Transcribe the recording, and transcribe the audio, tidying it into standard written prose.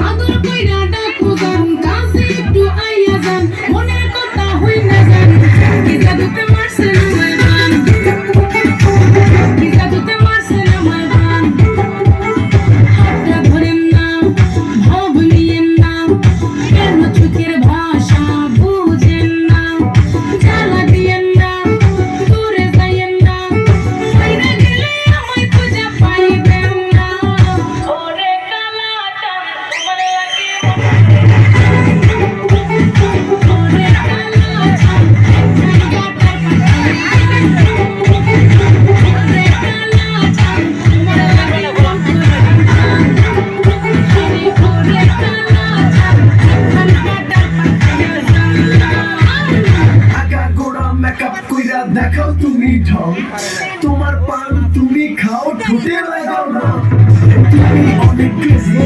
আদর কইরা ডাকু জান কাছে একটু আইয়া যান মনের কথা হইনা যান কি জাদুতে মারছেন আমায় বান কি জাদুতে মারছেন আমায় বান হাতটা ধরেন না ভাব নিয়েন না কেন চোখের ভাষা বুঝেন না জ্বালা দিয়েন না দূরে যাইয়েন না বাইরে গেলে আমায় খুঁজে পাইবেন না ওরে কালা চাঁদ তোমার লাগে ওরে কালা চাঁদ জায়গাটা ওরে কালা চাঁদ তোমার লাগে ওরে কালা চাঁদ জায়গাটা আগা গোড়া মেকআপ কইরা দেখাও তুমি ঢং তোমার পান তুমি খাও ঠোঁটে লাগাও না তুমি অনেক ক্রেজি